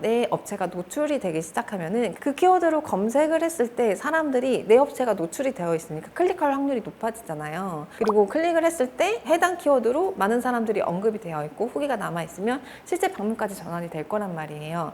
내 업체가 노출이 되기 시작하면은 그 키워드로 검색을 했을 때 사람들이 내 업체가 노출이 되어 있으니까 클릭할 확률이 높아지잖아요. 그리고 클릭을 했을 때 해당 키워드로 많은 사람들이 언급이 되어 있고 후기가 남아 있으면 실제 방문까지 전환이 될 거란 말이에요.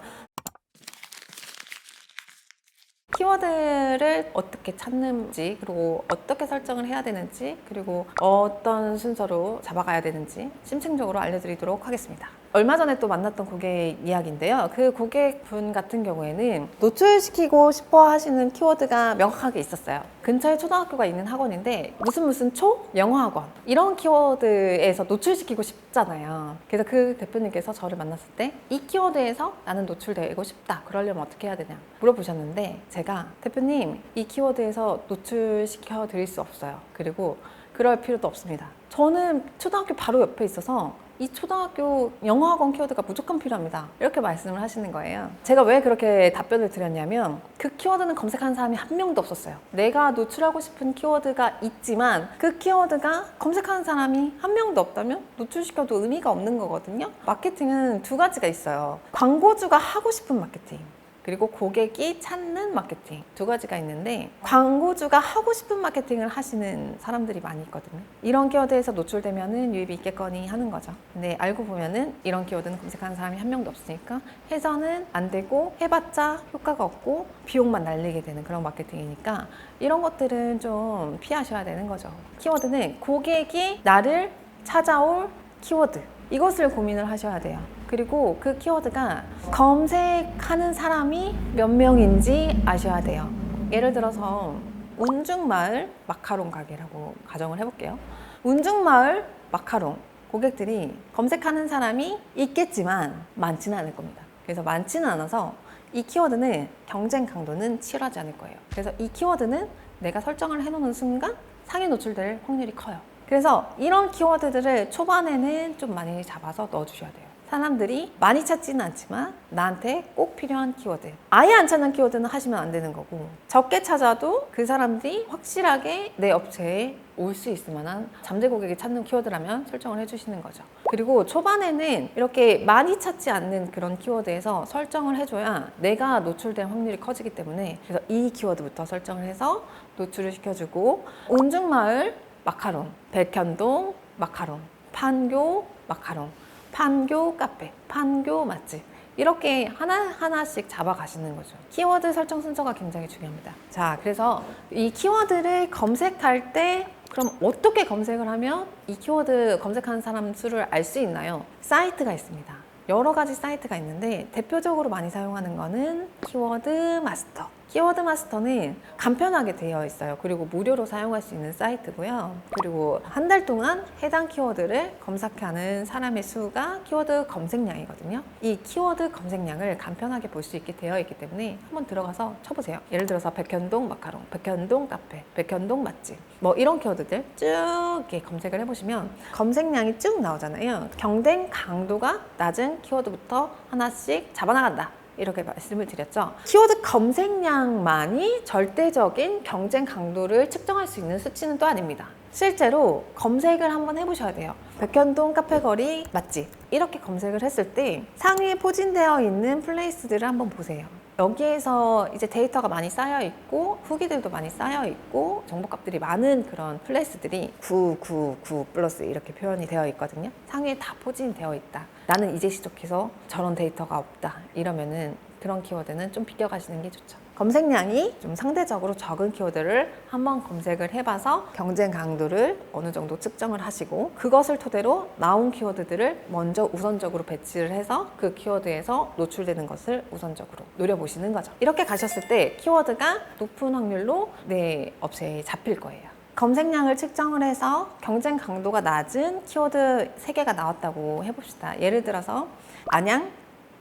키워드를 어떻게 찾는지, 그리고 어떻게 설정을 해야 되는지, 그리고 어떤 순서로 잡아가야 되는지 심층적으로 알려드리도록 하겠습니다. 얼마 전에 또 만났던 고객 이야기인데요. 그 고객분 같은 경우에는 노출시키고 싶어 하시는 키워드가 명확하게 있었어요. 근처에 초등학교가 있는 학원인데 무슨 초? 영어학원 이런 키워드에서 노출시키고 싶잖아요. 그래서 그 대표님께서 저를 만났을 때 이 키워드에서 나는 노출되고 싶다. 그러려면 어떻게 해야 되냐 물어보셨는데 제가 대표님 이 키워드에서 노출시켜 드릴 수 없어요. 그리고 그럴 필요도 없습니다. 저는 초등학교 바로 옆에 있어서 이 초등학교 영어학원 키워드가 무조건 필요합니다. 이렇게 말씀을 하시는 거예요. 제가 왜 그렇게 답변을 드렸냐면 그 키워드는 검색하는 사람이 한 명도 없었어요. 내가 노출하고 싶은 키워드가 있지만 그 키워드가 검색하는 사람이 한 명도 없다면 노출시켜도 의미가 없는 거거든요. 마케팅은 두 가지가 있어요. 광고주가 하고 싶은 마케팅, 그리고 고객이 찾는 마케팅, 두 가지가 있는데 광고주가 하고 싶은 마케팅을 하시는 사람들이 많이 있거든요. 이런 키워드에서 노출되면은 유입이 있겠거니 하는 거죠. 근데 알고 보면은 이런 키워드는 검색하는 사람이 한 명도 없으니까 해서는 안 되고 해봤자 효과가 없고 비용만 날리게 되는 그런 마케팅이니까 이런 것들은 좀 피하셔야 되는 거죠. 키워드는 고객이 나를 찾아올 키워드, 이것을 고민을 하셔야 돼요. 그리고 그 키워드가 검색하는 사람이 몇 명인지 아셔야 돼요. 예를 들어서 운중마을 마카롱 가게라고 가정을 해볼게요. 운중마을 마카롱 고객들이 검색하는 사람이 있겠지만 많지는 않을 겁니다. 그래서 많지는 않아서 이 키워드는 경쟁 강도는 치열하지 않을 거예요. 그래서 이 키워드는 내가 설정을 해놓는 순간 상위 노출될 확률이 커요. 그래서 이런 키워드들을 초반에는 좀 많이 잡아서 넣어주셔야 돼요. 사람들이 많이 찾지는 않지만 나한테 꼭 필요한 키워드, 아예 안 찾는 키워드는 하시면 안 되는 거고, 적게 찾아도 그 사람들이 확실하게 내 업체에 올 수 있을 만한 잠재 고객이 찾는 키워드라면 설정을 해주시는 거죠. 그리고 초반에는 이렇게 많이 찾지 않는 그런 키워드에서 설정을 해줘야 내가 노출될 확률이 커지기 때문에, 그래서 이 키워드부터 설정을 해서 노출을 시켜주고, 운중마을 마카롱, 백현동 마카롱, 판교 마카롱, 판교 카페, 판교 맛집, 이렇게 하나하나씩 잡아가시는 거죠. 키워드 설정 순서가 굉장히 중요합니다. 자, 그래서 이 키워드를 검색할 때 그럼 어떻게 검색을 하면 이 키워드 검색하는 사람 수를 알 수 있나요? 사이트가 있습니다. 여러 가지 사이트가 있는데 대표적으로 많이 사용하는 거는 키워드 마스터. 키워드 마스터는 간편하게 되어 있어요. 그리고 무료로 사용할 수 있는 사이트고요. 그리고 한 달 동안 해당 키워드를 검색하는 사람의 수가 키워드 검색량이거든요. 이 키워드 검색량을 간편하게 볼 수 있게 되어 있기 때문에 한번 들어가서 쳐보세요. 예를 들어서 백현동 마카롱, 백현동 카페, 백현동 맛집, 뭐 이런 키워드들 쭉 이렇게 검색을 해보시면 검색량이 쭉 나오잖아요. 경쟁 강도가 낮은 키워드부터 하나씩 잡아나간다, 이렇게 말씀을 드렸죠. 키워드 검색량만이 절대적인 경쟁 강도를 측정할 수 있는 수치는 또 아닙니다. 실제로 검색을 한번 해보셔야 돼요. 백현동 카페거리 맛집, 이렇게 검색을 했을 때 상위에 포진되어 있는 플레이스들을 한번 보세요. 여기에서 이제 데이터가 많이 쌓여 있고 후기들도 많이 쌓여 있고 정보값들이 많은 그런 플레이스들이 999 플러스 이렇게 표현이 되어 있거든요. 상위에 다 포진되어 있다, 나는 이제 시작해서 저런 데이터가 없다, 이러면은 그런 키워드는 좀 비껴가시는 게 좋죠. 검색량이 좀 상대적으로 적은 키워드를 한번 검색을 해봐서 경쟁 강도를 어느 정도 측정을 하시고, 그것을 토대로 나온 키워드들을 먼저 우선적으로 배치를 해서 그 키워드에서 노출되는 것을 우선적으로 노려보시는 거죠. 이렇게 가셨을 때 키워드가 높은 확률로 내 업체에 잡힐 거예요. 검색량을 측정을 해서 경쟁 강도가 낮은 키워드 3개가 나왔다고 해봅시다. 예를 들어서 안양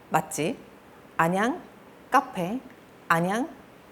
맛집, 안양 카페, 안양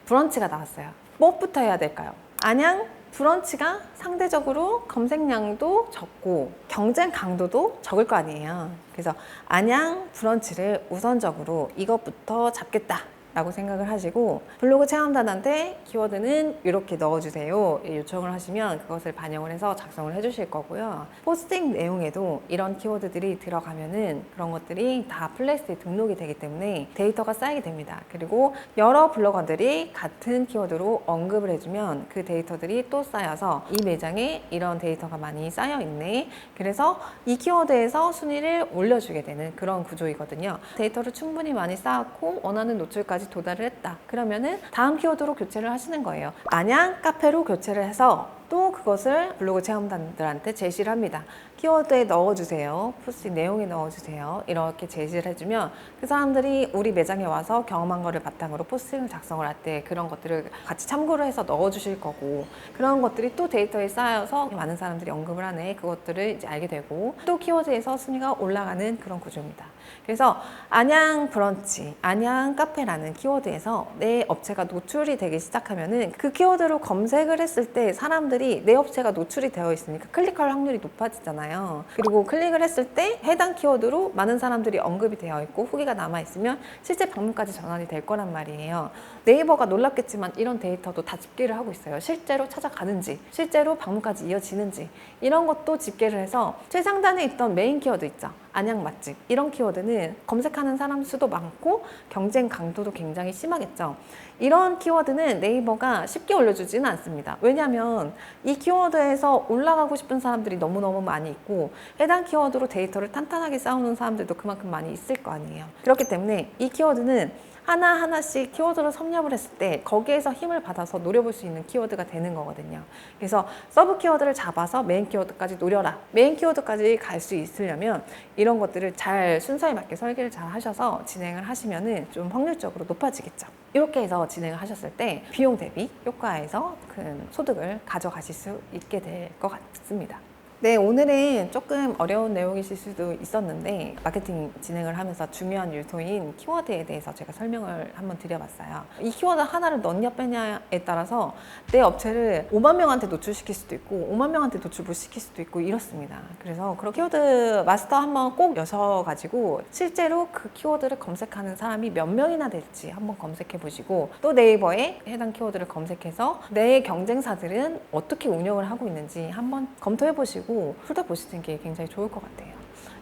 브런치가 나왔어요. 무엇부터 해야 될까요? 안양 브런치가 상대적으로 검색량도 적고 경쟁 강도도 적을 거 아니에요. 그래서 안양 브런치를 우선적으로 이것부터 잡겠다, 라고 생각을 하시고 블로그 체험단한테 키워드는 이렇게 넣어주세요 요청을 하시면 그것을 반영을 해서 작성을 해주실 거고요. 포스팅 내용에도 이런 키워드들이 들어가면은 그런 것들이 다 플레이스토어에 등록이 되기 때문에 데이터가 쌓이게 됩니다. 그리고 여러 블로거들이 같은 키워드로 언급을 해주면 그 데이터들이 또 쌓여서 이 매장에 이런 데이터가 많이 쌓여 있네. 그래서 이 키워드에서 순위를 올려주게 되는 그런 구조이거든요. 데이터를 충분히 많이 쌓았고 원하는 노출까지 도달을 했다. 그러면은 다음 키워드로 교체를 하시는 거예요. 마냥 카페로 교체를 해서 또 그것을 블로그 체험단들한테 제시를 합니다. 키워드에 넣어주세요. 포스팅 내용에 넣어주세요. 이렇게 제시를 해주면 그 사람들이 우리 매장에 와서 경험한 거를 바탕으로 포스팅을 작성을 할 때 그런 것들을 같이 참고를 해서 넣어주실 거고 그런 것들이 또 데이터에 쌓여서 많은 사람들이 언급을 하네. 그것들을 이제 알게 되고 또 키워드에서 순위가 올라가는 그런 구조입니다. 그래서 안양 브런치, 안양 카페라는 키워드에서 내 업체가 노출이 되기 시작하면은 그 키워드로 검색을 했을 때 사람들이 내 업체가 노출이 되어 있으니까 클릭할 확률이 높아지잖아요. 그리고 클릭을 했을 때 해당 키워드로 많은 사람들이 언급이 되어 있고 후기가 남아 있으면 실제 방문까지 전환이 될 거란 말이에요. 네이버가 놀랍겠지만 이런 데이터도 다 집계를 하고 있어요. 실제로 찾아가는지, 실제로 방문까지 이어지는지 이런 것도 집계를 해서 최상단에 있던 메인 키워드 있죠. 안양 맛집 이런 키워드는 검색하는 사람 수도 많고 경쟁 강도도 굉장히 심하겠죠. 이런 키워드는 네이버가 쉽게 올려주지는 않습니다. 왜냐하면 이 키워드에서 올라가고 싶은 사람들이 너무너무 많이 있고 해당 키워드로 데이터를 탄탄하게 쌓아놓은 사람들도 그만큼 많이 있을 거 아니에요. 그렇기 때문에 이 키워드는 하나하나씩 키워드로 섭렵을 했을 때 거기에서 힘을 받아서 노려볼 수 있는 키워드가 되는 거거든요. 그래서 서브 키워드를 잡아서 메인 키워드까지 노려라. 메인 키워드까지 갈 수 있으려면 이런 것들을 잘 순서에 맞게 설계를 잘 하셔서 진행을 하시면은 좀 확률적으로 높아지겠죠. 이렇게 해서 진행을 하셨을 때 비용 대비 효과에서 큰 소득을 가져가실 수 있게 될 것 같습니다. 네, 오늘은 조금 어려운 내용이실 수도 있었는데 마케팅 진행을 하면서 중요한 요소인 키워드에 대해서 제가 설명을 한번 드려봤어요. 이 키워드 하나를 넣냐 빼냐에 따라서 내 업체를 5만 명한테 노출시킬 수도 있고 5만 명한테 노출 못 시킬 수도 있고 이렇습니다. 그래서 그런 키워드 마스터 한번 꼭 여셔가지고 실제로 그 키워드를 검색하는 사람이 몇 명이나 될지 한번 검색해 보시고 또 네이버에 해당 키워드를 검색해서 내 경쟁사들은 어떻게 운영을 하고 있는지 한번 검토해 보시고 훑어보시는 게 굉장히 좋을 것 같아요.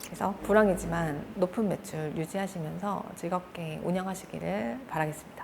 그래서 불황이지만 높은 매출 유지하시면서 즐겁게 운영하시기를 바라겠습니다.